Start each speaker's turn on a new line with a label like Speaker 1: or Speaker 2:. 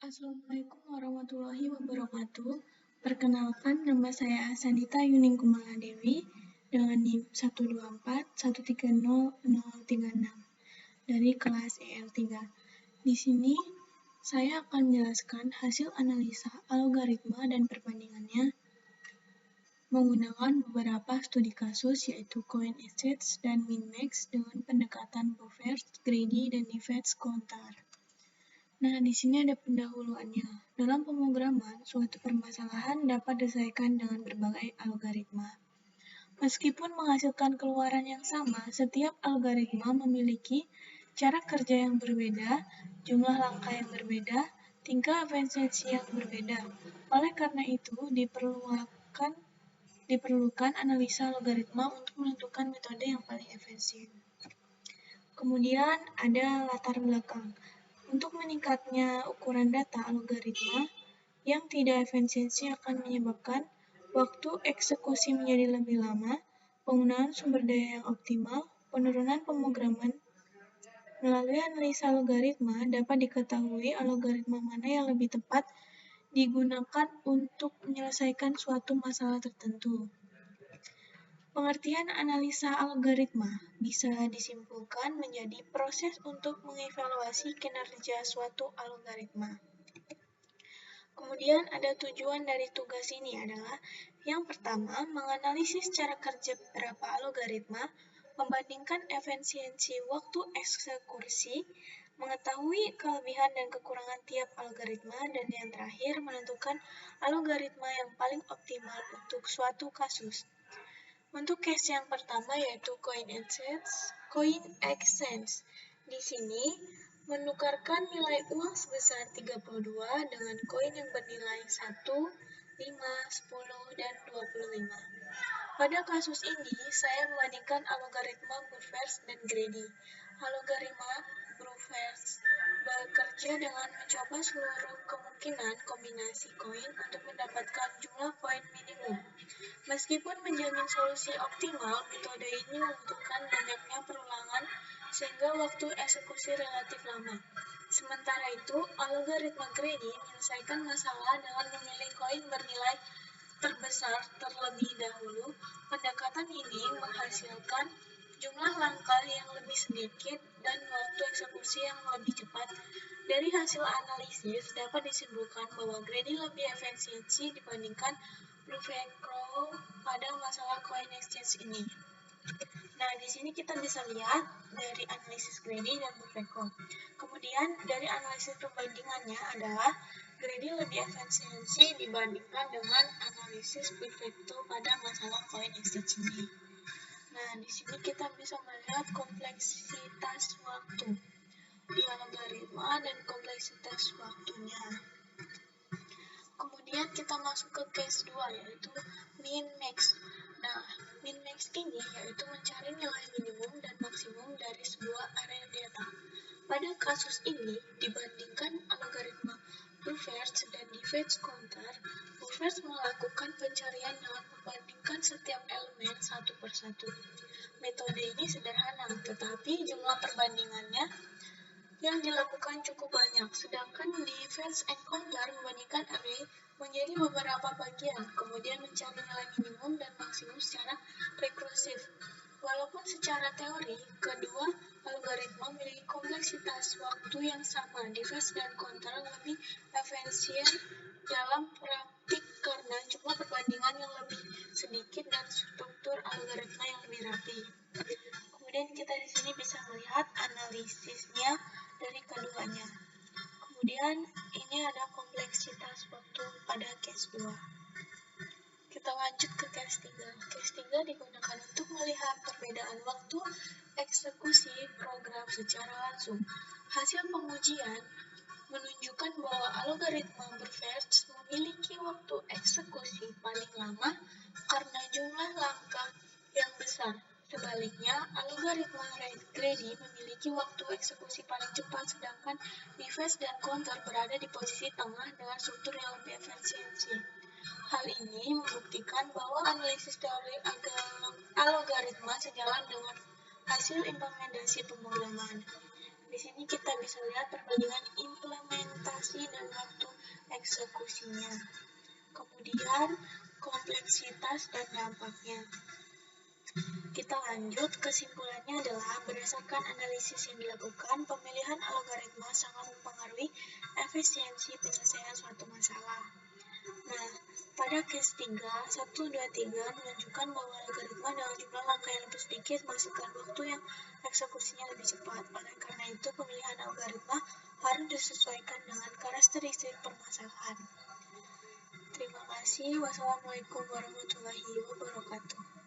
Speaker 1: Assalamualaikum warahmatullahi wabarakatuh. Perkenalkan, nama saya Sanita Yuning Kumala Dewi dengan NIM 124130036 dari kelas EL3. Di sini saya akan menjelaskan hasil analisa algoritma dan perbandingannya menggunakan beberapa studi kasus yaitu CoinEssence dan MinMax dengan pendekatan Bovers, Grady, dan Nivets Counter. Nah, di sini ada pendahuluannya. Dalam pemrograman, suatu permasalahan dapat diselesaikan dengan berbagai algoritma. Meskipun menghasilkan keluaran yang sama, setiap algoritma memiliki cara kerja yang berbeda, jumlah langkah yang berbeda, tingkat efisiensi yang berbeda. Oleh karena itu, diperlukan analisa algoritma untuk menentukan metode yang paling efisien. Kemudian ada latar belakang. Untuk meningkatnya ukuran data algoritma yang tidak efisiensi akan menyebabkan waktu eksekusi menjadi lebih lama, penggunaan sumber daya yang optimal, penurunan pemrograman. Melalui analisa algoritma dapat diketahui algoritma mana yang lebih tepat digunakan untuk menyelesaikan suatu masalah tertentu. Pengertian analisa algoritma bisa disimpulkan menjadi proses untuk mengevaluasi kinerja suatu algoritma. Kemudian ada tujuan dari tugas ini adalah yang pertama, menganalisis cara kerja beberapa algoritma, membandingkan efisiensi waktu eksekusi, mengetahui kelebihan dan kekurangan tiap algoritma, dan yang terakhir menentukan algoritma yang paling optimal untuk suatu kasus. Untuk case yang pertama yaitu CoinExchange. Di sini menukarkan nilai uang sebesar 32 dengan koin yang bernilai 1, 5, 10, dan 25. Pada kasus ini, saya membandingkan algoritma Bovers dan Grady. Algoritma Bovers bekerja dengan mencoba seluruh kemungkinan kombinasi koin untuk mendapatkan jumlah koin minimum. Meskipun menjamin solusi optimal, metode ini membutuhkan banyaknya perulangan sehingga waktu eksekusi relatif lama. Sementara itu, algoritma Grady menyelesaikan masalah dengan memilih koin bernilai terbesar terlebih dahulu. Pendekatan ini menghasilkan jumlah langkah yang lebih sedikit dan waktu eksekusi yang lebih cepat. Dari hasil analisis dapat disimpulkan bahwa Grady lebih efisiensi dibandingkan Bluefacro pada masalah CoinExchange ini. Nah, di sini kita bisa lihat dari analisis Grady dan Bluefacro. Kemudian dari analisis perbandingannya adalah Grady lebih efisiensi dibandingkan dengan analisis Bluefacro pada masalah CoinExchange ini. Nah, di sini kita bisa melihat kompleksitas waktu di algoritma dan kompleksitas waktunya. Kemudian kita masuk ke case 2 yaitu min-max. Nah, min-max ini yaitu mencari nilai minimum dan maksimum dari sebuah area data. Pada kasus ini dibandingkan algoritma Bovers dan Nivets Counter, Bovers melakukan pencarian dengan membandingkan setiap elemen satu persatu. Metode ini sederhana, tetapi jumlah perbandingannya yang dilakukan cukup banyak, sedangkan Nivets Counter membandingkan array menjadi beberapa bagian, kemudian mencari nilai minimum dan maksimum secara rekursif. Walaupun secara teori, kedua algoritma memiliki kompleksitas waktu yang sama, Nivets dan Counter lebih efisien dalam praktik karena jumlah perbandingan yang lebih sedikit dan struktur algoritma yang lebih rapi. Kemudian kita di sini bisa melihat analisisnya dari keduanya. Kemudian ini ada kompleksitas waktu pada case 2. Kita lanjut ke case 3. Case 3 digunakan untuk melihat perbedaan waktu eksekusi program secara langsung. Hasil pengujian menunjukkan bahwa algoritma Bovers memiliki waktu eksekusi paling lama karena jumlah langkah yang besar. Sebaliknya, algoritma Grady memiliki waktu eksekusi paling cepat, sedangkan Nivets dan Counter berada di posisi tengah dengan struktur yang lebih efisiensi. Hal ini membuktikan bahwa analisis teori algoritma sejalan dengan hasil implementasi pemrograman. Di sini kita bisa lihat perbandingan implementasi dan waktu eksekusinya. Kemudian, kompleksitas dan dampaknya. Kita lanjut, kesimpulannya adalah berdasarkan analisis yang dilakukan, pemilihan algoritma sangat mempengaruhi efisiensi penyelesaian suatu masalah. Nah, pada case 3, 1, 2, 3 menunjukkan bahwa algoritma dengan jumlah langkah yang lebih sedikit menghasilkan waktu yang eksekusinya lebih cepat. Oleh karena itu, pemilihan algoritma harus disesuaikan dengan karakteristik permasalahan. Terima kasih. Wassalamualaikum warahmatullahi wabarakatuh.